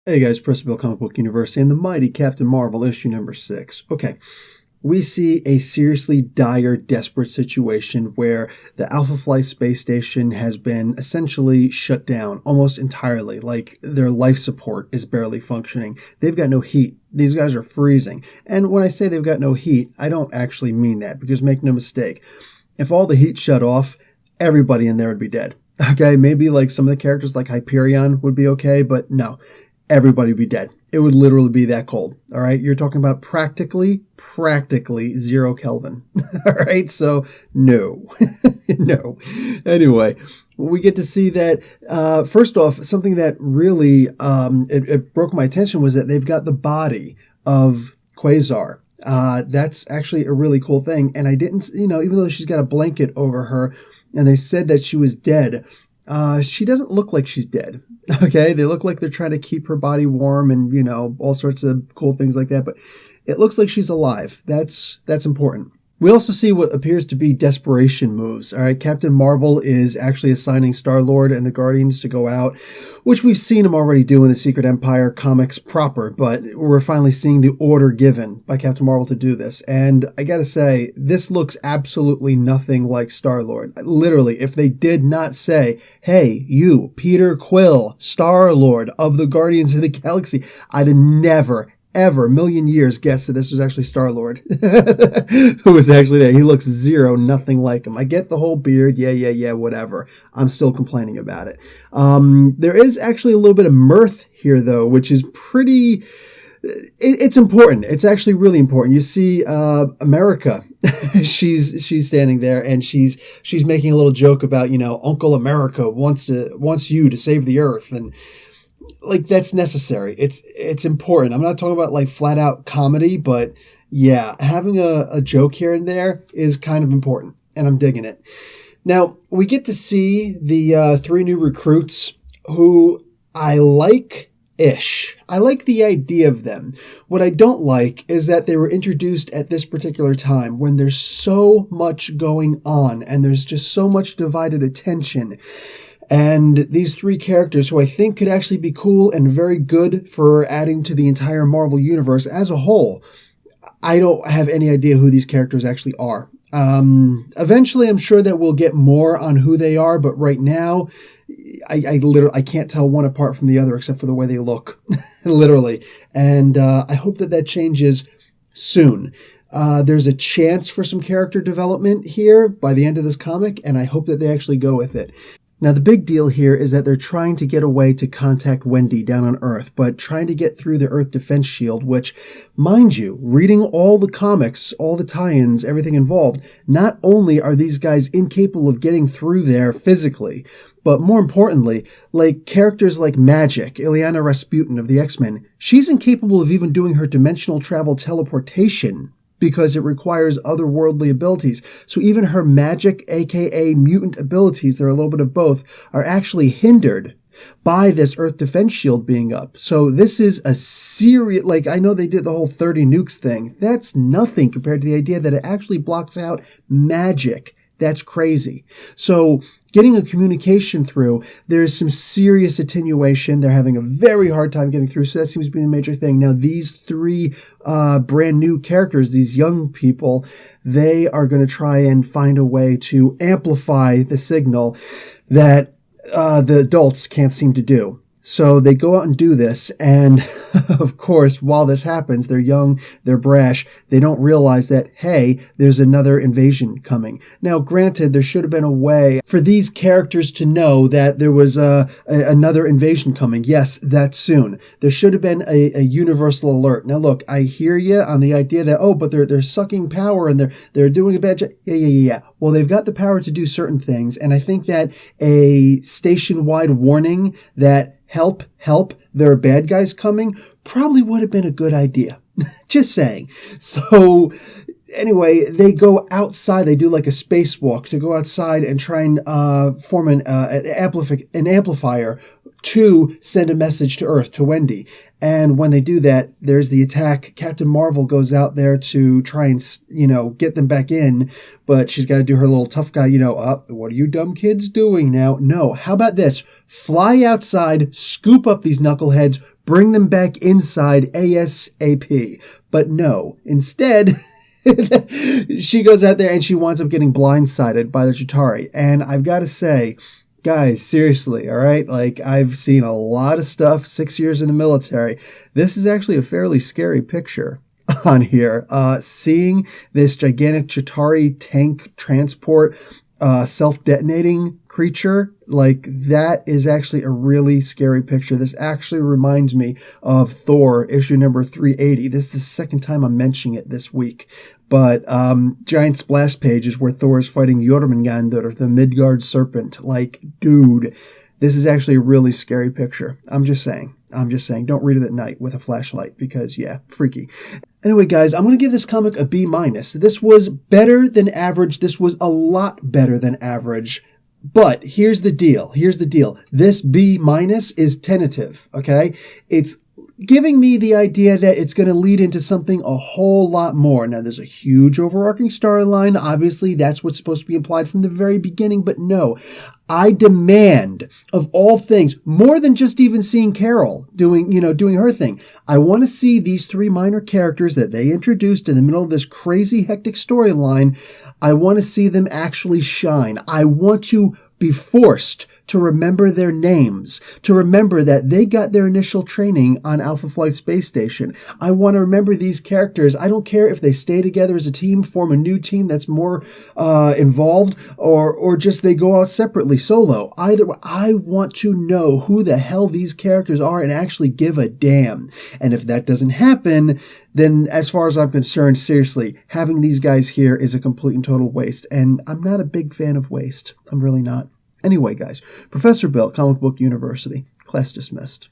Hey guys, Press Bill Comic Book Universe and the mighty Captain Marvel issue number 6. Okay, we see a seriously dire, desperate situation where the Alpha Flight space station has been essentially shut down almost entirely. Like, their life support is barely functioning. They've got no heat. These guys are freezing. And when I say they've got no heat, I don't actually mean that, because make no mistake, if all the heat shut off, everybody in there would be dead. Okay, maybe like some of the characters like Hyperion would be okay, but no. Everybody would be dead. It would literally be that cold. All right. You're talking about practically 0 Kelvin. All right. So no, no. Anyway, we get to see that, first off, something that really, it broke my attention was that they've got the body of Quasar. That's actually a really cool thing. And I didn't, even though she's got a blanket over her and they said that she was dead, she doesn't look like she's dead. Okay, they look like they're trying to keep her body warm and, all sorts of cool things like that. But it looks like she's alive. That's important. We also see what appears to be desperation moves. All right, Captain Marvel is actually assigning Star-Lord and the Guardians to go out, which we've seen him already do in the Secret Empire comics proper, but we're finally seeing the order given by Captain Marvel to do this. And I gotta say, this looks absolutely nothing like Star-Lord. Literally, if they did not say, hey, you, Peter Quill, Star-Lord of the Guardians of the Galaxy, I'd have never, ever, million years guessed that this was actually Star-Lord who was actually there. He looks nothing like him. I get the whole beard, yeah, whatever. I'm still complaining about it. There is actually a little bit of mirth here, though, which is pretty... It's important. It's actually really important. You see America. she's standing there and she's making a little joke about, Uncle America wants you to save the Earth, and like, that's necessary. It's important. I'm not talking about like flat out comedy, but yeah, having a joke here and there is kind of important, and I'm digging it. Now, we get to see the 3 new recruits who I like-ish. I like the idea of them. What I don't like is that they were introduced at this particular time when there's so much going on and there's just so much divided attention. And these 3 characters who I think could actually be cool and very good for adding to the entire Marvel Universe as a whole, I don't have any idea who these characters actually are. Eventually, I'm sure that we'll get more on who they are, but right now, I can't tell one apart from the other except for the way they look, literally. And I hope that changes soon. There's a chance for some character development here by the end of this comic, and I hope that they actually go with it. Now, the big deal here is that they're trying to get away to contact Wendy down on Earth, but trying to get through the Earth defense shield, which, mind you, reading all the comics, all the tie-ins, everything involved, not only are these guys incapable of getting through there physically, but more importantly, like characters like Magic, Ileana Rasputin of the X-Men, she's incapable of even doing her dimensional travel teleportation, because it requires otherworldly abilities. So even her magic, aka mutant abilities, they're a little bit of both, are actually hindered by this Earth defense shield being up. So this is a serious, like, I know they did the whole 30 nukes thing. That's nothing compared to the idea that it actually blocks out magic. That's crazy. So getting a communication through, there's some serious attenuation. They're having a very hard time getting through. So that seems to be the major thing. Now, these 3 brand new characters, these young people, they are going to try and find a way to amplify the signal that the adults can't seem to do. So they go out and do this, and of course, while this happens, they're young, they're brash, they don't realize that, hey, there's another invasion coming. Now, granted, there should have been a way for these characters to know that there was another invasion coming. Yes, that soon. There should have been a universal alert. Now, look, I hear you on the idea that, oh, but they're sucking power and they're doing a bad job. Yeah. Well, they've got the power to do certain things, and I think that a station-wide warning that help, there are bad guys coming, probably would have been a good idea. Just saying. So anyway, they go outside. They do like a spacewalk to go outside and try and form an amplifier to send a message to Earth, to Wendy. And when they do that, there's the attack. Captain Marvel goes out there to try and, get them back in, but she's got to do her little tough guy, what are you dumb kids doing now? No, how about this? Fly outside, scoop up these knuckleheads, bring them back inside ASAP. But no, instead... she goes out there and she winds up getting blindsided by the Chitauri. And I've got to say, guys, seriously, all right? Like, I've seen a lot of stuff, 6 years in the military. This is actually a fairly scary picture on here. Seeing this gigantic Chitauri tank transport self-detonating creature, like, that is actually a really scary picture. This actually reminds me of Thor issue number 380. This is the second time I'm mentioning it this week. But giant splash pages where Thor is fighting Jormungandr, the Midgard serpent. Like, dude, this is actually a really scary picture. I'm just saying. Don't read it at night with a flashlight because, yeah, freaky. Anyway, guys, I'm going to give this comic a B-. This was better than average. This was a lot better than average. But here's the deal. This B- is tentative, okay? It's giving me the idea that it's going to lead into something a whole lot more. Now, there's a huge overarching storyline. Obviously, that's what's supposed to be implied from the very beginning. But no, I demand of all things, more than just even seeing Carol doing her thing. I want to see these three minor characters that they introduced in the middle of this crazy, hectic storyline. I want to see them actually shine. I want to be forced to remember their names, to remember that they got their initial training on Alpha Flight Space Station. I want to remember these characters. I don't care if they stay together as a team, form a new team that's more involved, or just they go out separately, solo. Either way, I want to know who the hell these characters are and actually give a damn. And if that doesn't happen, then as far as I'm concerned, seriously, having these guys here is a complete and total waste. And I'm not a big fan of waste. I'm really not. Anyway, guys, Professor Bill, Comic Book University. Class dismissed.